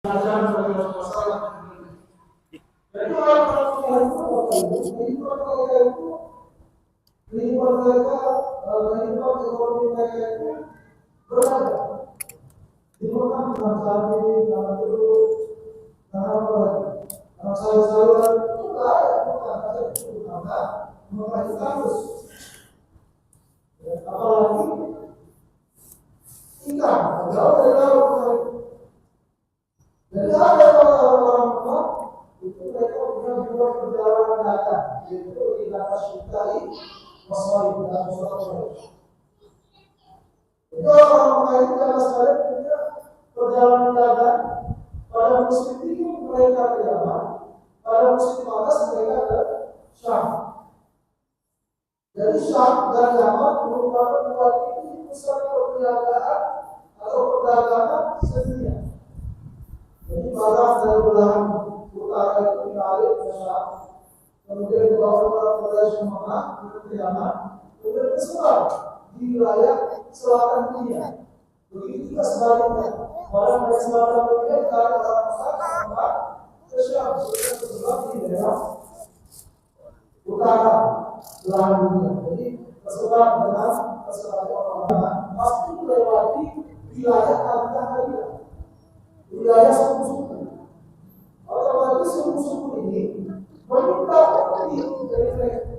Jadi orang-orang itu kehidupan mereka, kehidupan ekonomi mereka itu berbeda. Dimakan dengan cabai, dengan jeruk, dengan apa lagi? Dengan sayur-sayuran itu enggak ada, bukan ada itu karena mereka harus. Apalagi ikan, jauh dari laut. Jadi ada orang-orang itu mereka punya dua perjalanan dagang, yaitu di atas syukai masalah dan masalah. Jadi orang-orang itu jangan sekalian punya perjalanan dagang. Pada musim dingin mereka ke Yaman, pada musim panas mereka ke Syam. Jadi Syam dan Yaman merupakan dua titik pusat perniagaan atau perdagangan sedunia. Jadi barang dari belahan utara itu mengalir ke Syam, kemudian dibawa ke Sumatera, ke Yaman, kemudian tersebar di wilayah selatan dunia. Begitu juga sebaliknya, barang dari selatan dunia dari orang ke Syam, sudah tersebar di daerah utara belahan dunia. Jadi tersebar dengan tersebar orang-orang pasti melewati wilayah kabilah-kabilah, wilayah suku-suku. Otomatis suku-suku ini meminta dari mereka.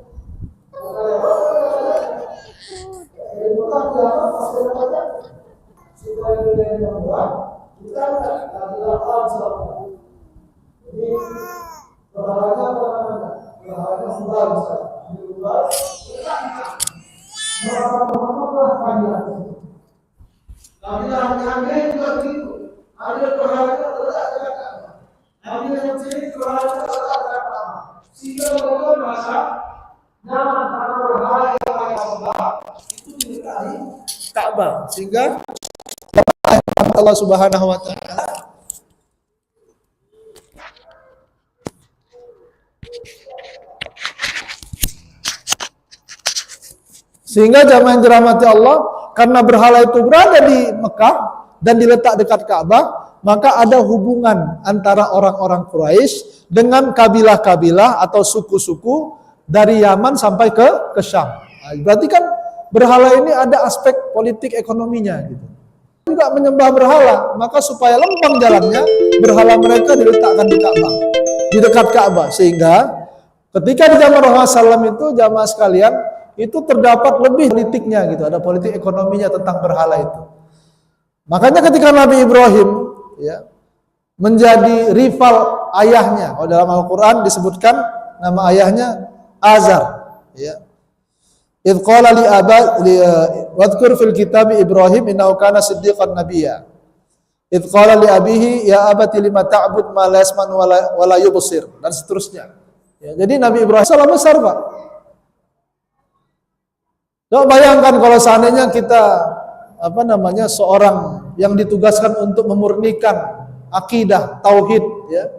Dari bukan dianggap pasti ada supaya nilai yang membuat kita tidak alam. Jadi berharapnya apa namanya? Berharapnya ubah misalnya. Ubah berapa panjang. Tapi yang juga begitu. Ada berharapnya tidak. Nabi yang sini berharapnya tidak. Sehingga mereka merasa nyaman karena berhala yang Allah itu dinikahi Ka'bah, sehingga Allah Subhanahu wa taala jamaah yang dirahmati Allah, karena berhala itu berada di Mekah dan diletak dekat Ka'bah, maka ada hubungan antara orang-orang Quraisy dengan kabilah-kabilah atau suku-suku dari Yaman sampai ke Syam. Nah, berarti kan berhala ini ada aspek politik ekonominya gitu. Juga menyembah berhala, maka supaya lempang jalannya, berhala mereka diletakkan di Ka'bah, di dekat Ka'bah, sehingga ketika di zaman Rasulullah SAW itu jamaah sekalian itu terdapat lebih politiknya gitu, ada politik ekonominya tentang berhala itu. Makanya ketika Nabi Ibrahim ya menjadi rival ayahnya, dalam Al-Quran disebutkan nama ayahnya Azar, ya. Idh qala li wadhkur fil kitab Ibrahim innahu kana siddiqan nabiyya. Idh qala li abihi ya abati lima ta'bud ma la yasma'u wa la yubsir, dan seterusnya. Ya, jadi Nabi Ibrahim salah besar, Pak. Coba bayangkan kalau seandainya kita seorang yang ditugaskan untuk memurnikan akidah tauhid, ya.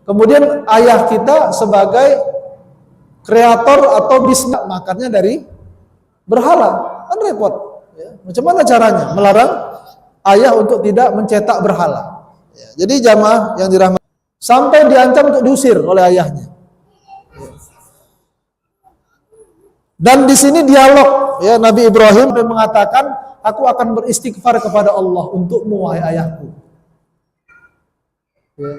Kemudian ayah kita sebagai kreator atau bisnis makannya dari berhala, kan repot. Ya. Macam mana caranya melarang ayah untuk tidak mencetak berhala? Ya. Jadi jamaah yang dirahmati sampai diancam untuk diusir oleh ayahnya. Ya. Dan di sini dialog, ya, Nabi Ibrahim mengatakan, aku akan beristighfar kepada Allah untukmu wahai ayahku. Ya.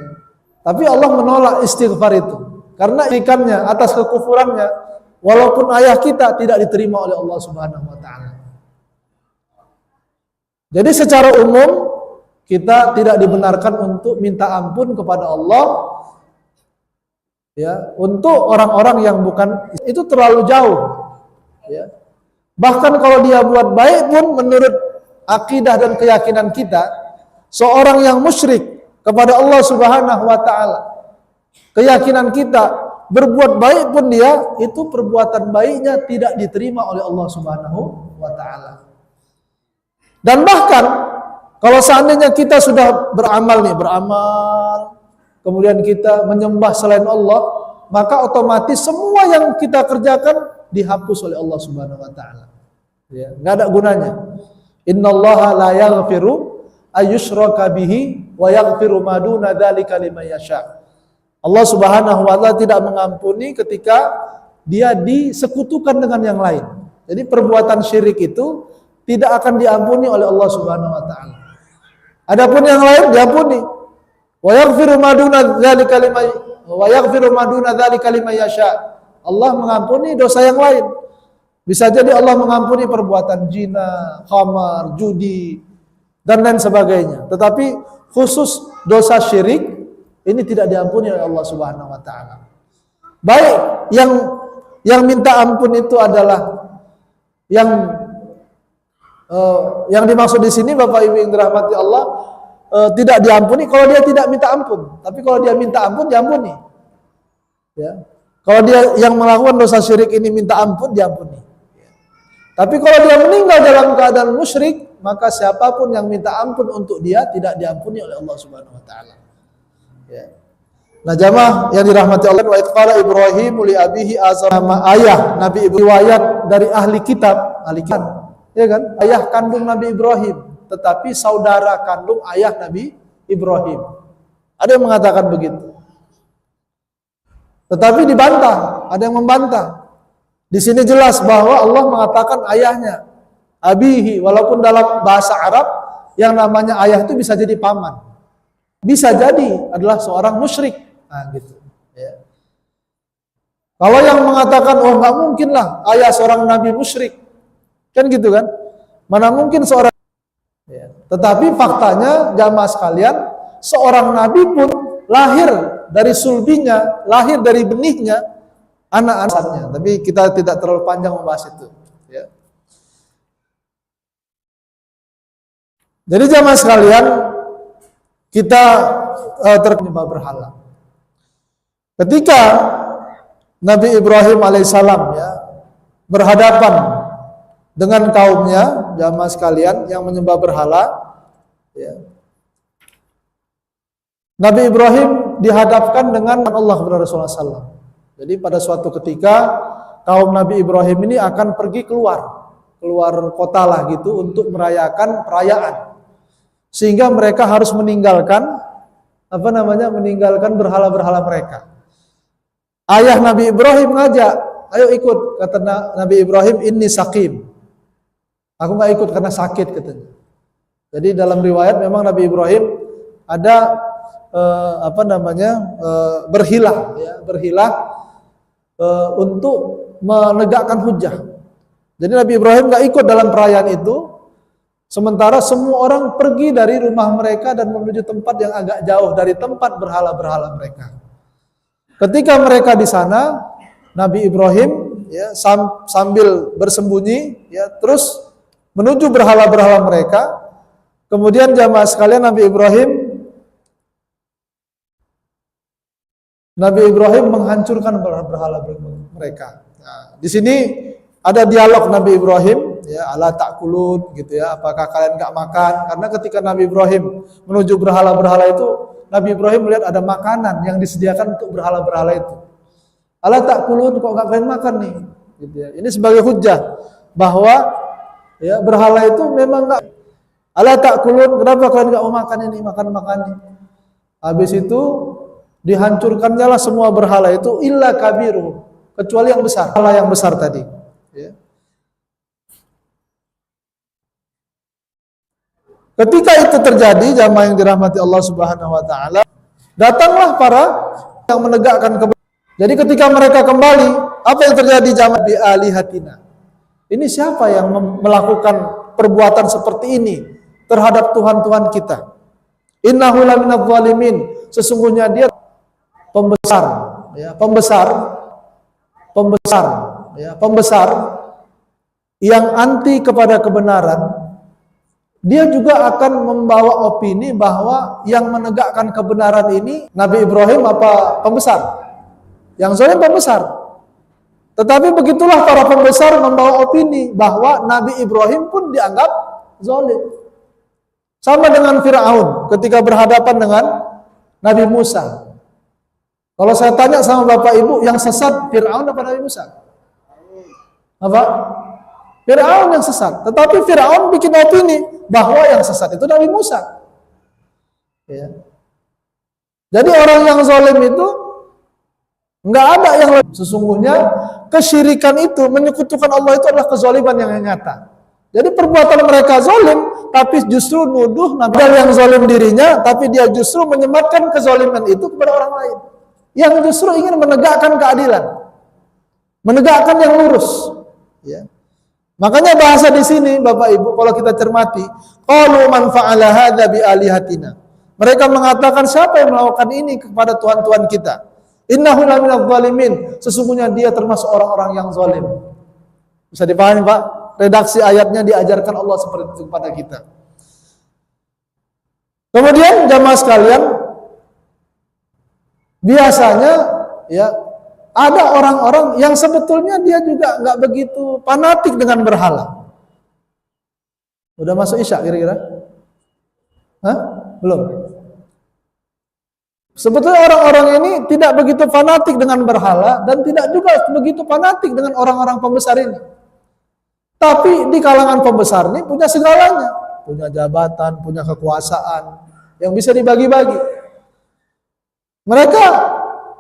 Tapi Allah menolak istighfar itu. Karena ikannya atas kekufurannya, walaupun ayah kita tidak diterima oleh Allah Subhanahu wa taala. Jadi secara umum kita tidak dibenarkan untuk minta ampun kepada Allah, ya, untuk orang-orang yang bukan, itu terlalu jauh, ya. Bahkan kalau dia buat baik pun menurut akidah dan keyakinan kita, seorang yang musyrik kepada Allah Subhanahu wa taala, keyakinan kita berbuat baik pun dia itu perbuatan baiknya tidak diterima oleh Allah Subhanahu wa taala. Dan bahkan kalau seandainya kita sudah beramal, kemudian kita menyembah selain Allah, maka otomatis semua yang kita kerjakan dihapus oleh Allah Subhanahu wa taala. Ya, enggak ada gunanya. Innallaha la yaghfiru ayyushraka bihi wa yaghfiru ma duna dzalika liman yasha. Allah Subhanahu wa taala tidak mengampuni ketika dia disekutukan dengan yang lain. Jadi perbuatan syirik itu tidak akan diampuni oleh Allah Subhanahu wa taala. Adapun yang lain diampuni. Wa yaghfiru ma duna dzalika liman yasha. Allah mengampuni dosa yang lain. Bisa jadi Allah mengampuni perbuatan zina, khamar, judi, dan lain sebagainya. Tetapi khusus dosa syirik ini tidak diampuni oleh Allah Subhanahu wa taala. Baik yang minta ampun itu adalah yang dimaksud di sini Bapak Ibu yang dirahmati Allah, tidak diampuni kalau dia tidak minta ampun. Tapi kalau dia minta ampun diampuni. Ya. Kalau dia yang melakukan dosa syirik ini minta ampun diampuni. Ya. Tapi kalau dia meninggal dalam keadaan musyrik, maka siapapun yang minta ampun untuk dia tidak diampuni oleh Allah Subhanahu wa taala. Ya. Nah, jamaah yang dirahmati Allah, wa qala Ibrahim li abihi azam, nama ayah Nabi Ibrahim riwayat dari ahli kitab, ya kan? Ayah kandung Nabi Ibrahim, tetapi saudara kandung ayah Nabi Ibrahim. Ada yang mengatakan begitu. Tetapi dibantah, ada yang membantah. Di sini jelas bahwa Allah mengatakan ayahnya, abihi, walaupun dalam bahasa Arab yang namanya ayah itu bisa jadi paman. Bisa jadi adalah seorang musyrik. Nah, gitu. Ya. Kalau yang mengatakan, oh nggak mungkin lah ayah seorang nabi musyrik, kan gitu kan? Mana mungkin seorang. Ya. Tetapi faktanya jamaah sekalian, seorang nabi pun lahir dari sulbinya, lahir dari benihnya, anak-anaknya. Tapi kita tidak terlalu panjang membahas itu. Ya. Jadi jamaah sekalian, kita terjebak berhala. Ketika Nabi Ibrahim alaihissalam ya berhadapan dengan kaumnya, jamaah sekalian yang menyembah berhala, ya. Nabi Ibrahim dihadapkan dengan Allah kepada Rasulullah SAW. Jadi pada suatu ketika kaum Nabi Ibrahim ini akan pergi keluar kota lah gitu untuk merayakan perayaan, sehingga mereka harus meninggalkan meninggalkan berhala-berhala mereka. Ayah Nabi Ibrahim ngajak, ayo ikut, kata Nabi Ibrahim, inni sakim. Aku nggak ikut karena sakit, katanya. Jadi dalam riwayat memang Nabi Ibrahim ada berhilah untuk menegakkan hujah. Jadi Nabi Ibrahim nggak ikut dalam perayaan itu, sementara semua orang pergi dari rumah mereka dan menuju tempat yang agak jauh dari tempat berhala-berhala mereka. Ketika mereka di sana, Nabi Ibrahim ya sambil bersembunyi ya terus menuju berhala-berhala mereka. Kemudian jamaah sekalian Nabi Ibrahim menghancurkan berhala mereka. Nah, di sini ada dialog Nabi Ibrahim ya, ala ta'kulun gitu ya, apakah kalian enggak makan? Karena ketika Nabi Ibrahim menuju berhala-berhala itu, Nabi Ibrahim melihat ada makanan yang disediakan untuk berhala-berhala itu. Ala ta'kulun, kok enggak kalian makan nih? Gitu ya. Ini sebagai hujah bahwa ya berhala itu memang enggak. Ala ta'kulun, kenapa kalian enggak mau makan ini, makan nih? Habis itu dihancurkannya lah semua berhala itu illa kabiru, kecuali yang besar, berhala yang besar tadi. Ya. Ketika itu terjadi, jamaah yang dirahmati Allah Subhanahu wa taala, datanglah para yang menegakkan kebenaran. Jadi ketika mereka kembali, apa yang terjadi jamaah bi alihatina? Ini siapa yang melakukan perbuatan seperti ini terhadap Tuhan-Tuhan kita? Innahu laminadz zalimin. Sesungguhnya dia pembesar yang anti kepada kebenaran. Dia juga akan membawa opini bahwa yang menegakkan kebenaran ini Nabi Ibrahim apa pembesar? Yang zalim pembesar. Tetapi begitulah para pembesar membawa opini bahwa Nabi Ibrahim pun dianggap zalim. Sama dengan Fir'aun ketika berhadapan dengan Nabi Musa. Kalau saya tanya sama Bapak Ibu, yang sesat Fir'aun apa Nabi Musa? Apa? Fir'aun yang sesat. Tetapi Fir'aun bikin opini bahwa yang sesat itu Nabi Musa. Ya. Jadi orang yang zalim itu nggak ada yang sesungguhnya kesyirikan itu menyekutukan Allah itu adalah kezaliman yang nyata. Jadi perbuatan mereka zalim, tapi justru nuduh Nabi yang zalim dirinya, tapi dia justru menyematkan kezaliman itu kepada orang lain yang justru ingin menegakkan keadilan, menegakkan yang lurus. Ya. Makanya bahasa di sini, Bapak Ibu, kalau kita cermati, qalu man fa'ala hadza bi alihatina. Mereka mengatakan siapa yang melakukan ini kepada Tuhan-Tuhan kita? Innahu laminadz zalimin. Sesungguhnya dia termasuk orang-orang yang zalim. Bisa dipahami, Pak? Redaksi ayatnya diajarkan Allah seperti itu kepada kita. Kemudian jamaah sekalian, biasanya ya ada orang-orang yang sebetulnya dia juga nggak begitu fanatik dengan berhala. Udah masuk Isya kira-kira? Hah? Belum. Sebetulnya orang-orang ini tidak begitu fanatik dengan berhala dan tidak juga begitu fanatik dengan orang-orang pembesar ini. Tapi di kalangan pembesar ini punya segalanya, punya jabatan, punya kekuasaan yang bisa dibagi-bagi. Mereka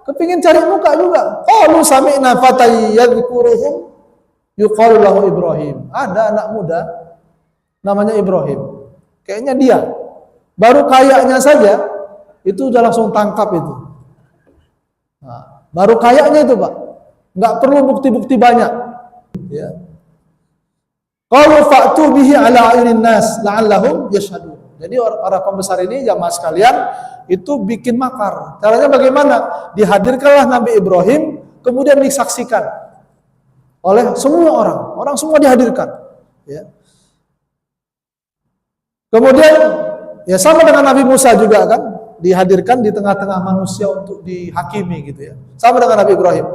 kepingin cari muka juga. Qalu sami'na fatay yadhkuruhum yuqalu lahu Ibrahim. Ada anak muda namanya Ibrahim. Kayaknya dia. Baru kayaknya saja itu udah langsung tangkap itu. Nah, baru kayaknya itu, Pak. Nggak perlu bukti-bukti banyak. Ya. Qalu fa'tu bihi ala ayunin nas la'allahum yashhadun. Jadi para pembesar ini jamaah sekalian itu bikin makar. Caranya bagaimana? Dihadirkanlah Nabi Ibrahim, kemudian disaksikan oleh semua orang. Orang semua dihadirkan. Ya. Kemudian ya sama dengan Nabi Musa juga kan, dihadirkan di tengah-tengah manusia untuk dihakimi gitu ya. Sama dengan Nabi Ibrahim.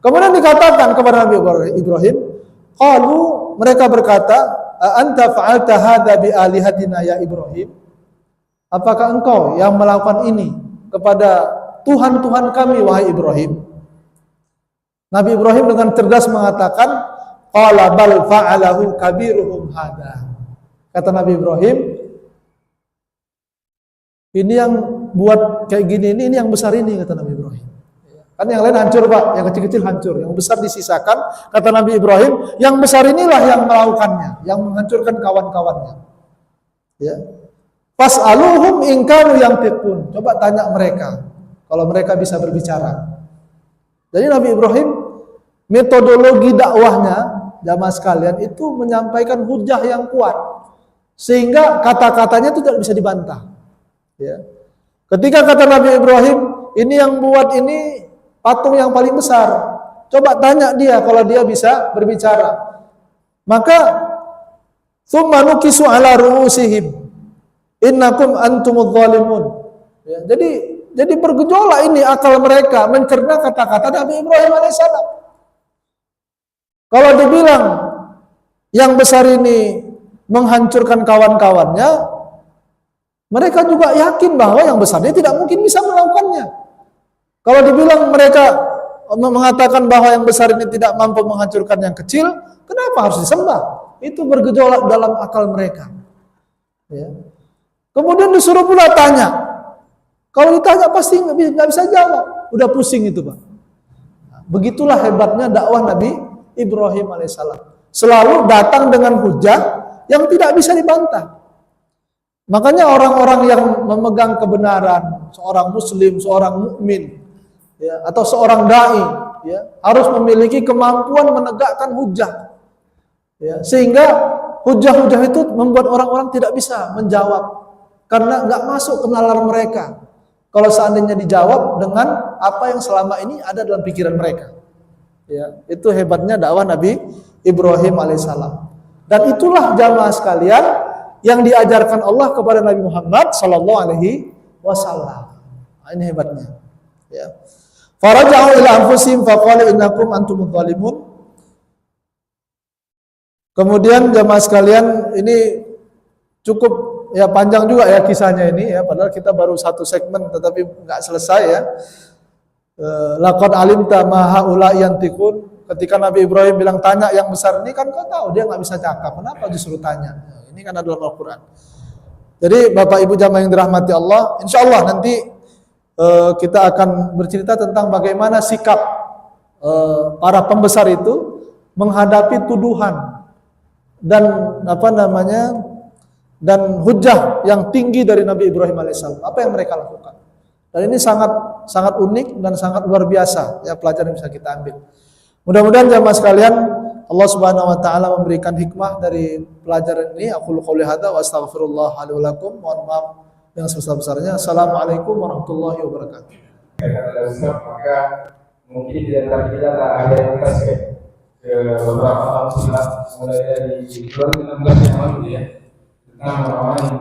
Kemudian dikatakan kepada Nabi Ibrahim, qalu, mereka berkata, anta fa'alta hadza bi alihatina ya Ibrahim? Apakah engkau yang melakukan ini kepada Tuhan-Tuhan kami wahai Ibrahim? Nabi Ibrahim dengan cerdas mengatakan, qala bal fa'alahu kabiruhum hadza. Kata Nabi Ibrahim, ini yang buat kayak gini ini yang besar ini, kata Nabi Ibrahim. Kan yang lain hancur, Pak, yang kecil-kecil hancur, yang besar disisakan. Kata Nabi Ibrahim, yang besar inilah yang melakukannya, yang menghancurkan kawan-kawannya. Ya. Fas'aluhum in kanu yantiqun. Coba tanya mereka kalau mereka bisa berbicara. Jadi Nabi Ibrahim metodologi dakwahnya jamaah sekalian itu menyampaikan hujah yang kuat sehingga kata-katanya itu tidak bisa dibantah. Ya. Ketika kata Nabi Ibrahim, ini yang buat ini patung yang paling besar. Coba tanya dia kalau dia bisa berbicara. Maka tsumma nukisu ala ru'usihim innakum antumudz zalimun. Ya, jadi bergejolak ini akal mereka mencerna kata-kata Nabi Ibrahim alaihissalam. Kalau dibilang yang besar ini menghancurkan kawan-kawannya, mereka juga yakin bahwa yang besar ini tidak mungkin bisa melakukannya. Kalau dibilang mereka mengatakan bahwa yang besar ini tidak mampu menghancurkan yang kecil, kenapa harus disembah? Itu bergejolak dalam akal mereka. Ya. Kemudian disuruh pula tanya. Kalau ditanya pasti nggak bisa jawab. Udah pusing itu, Pak. Begitulah hebatnya dakwah Nabi Ibrahim alaihissalam. Selalu datang dengan hujah yang tidak bisa dibantah. Makanya orang-orang yang memegang kebenaran, seorang muslim, seorang mukmin, ya, atau seorang dai, ya, harus memiliki kemampuan menegakkan hujah, ya, sehingga hujah-hujah itu membuat orang-orang tidak bisa menjawab karena nggak masuk ke nalar mereka. Kalau seandainya dijawab dengan apa yang selama ini ada dalam pikiran mereka, ya, itu hebatnya dakwah Nabi Ibrahim alaihissalam. Dan itulah jamaah sekalian yang diajarkan Allah kepada Nabi Muhammad sallallahu alaihi wasallam. Ini hebatnya. Ya. Faraja'u ila anfusihim faqala innakum antumudz zalimun. Kemudian jamaah sekalian, ini cukup ya panjang juga ya kisahnya ini ya, padahal kita baru satu segmen tetapi nggak selesai ya. Laqad alimta ma haula yantiqun. Ketika Nabi Ibrahim bilang tanya yang besar ini, kan kau tahu dia nggak bisa cakap, kenapa disuruh tanya? Ini kan adalah Al-Quran. Jadi Bapak Ibu jamaah yang dirahmati Allah, insya Allah nanti kita akan bercerita tentang bagaimana sikap para pembesar itu menghadapi tuduhan dan dan hujah yang tinggi dari Nabi Ibrahim alaihissalam. Apa yang mereka lakukan? Dan ini sangat sangat unik dan sangat luar biasa ya, pelajaran yang bisa kita ambil. Mudah-mudahan jamaah sekalian Allah Subhanahu wa taala memberikan hikmah dari pelajaran ini. Aku qouli hadza wa astaghfirullah li wa lakum. Mohon maaf yang sebesar-besarnya. Assalamualaikum warahmatullahi wabarakatuh. Maka mungkin di antara kita ada yang kasih ke beberapa tahun silam, mulai dari 2016 yang lalu ya, tentang orang-orang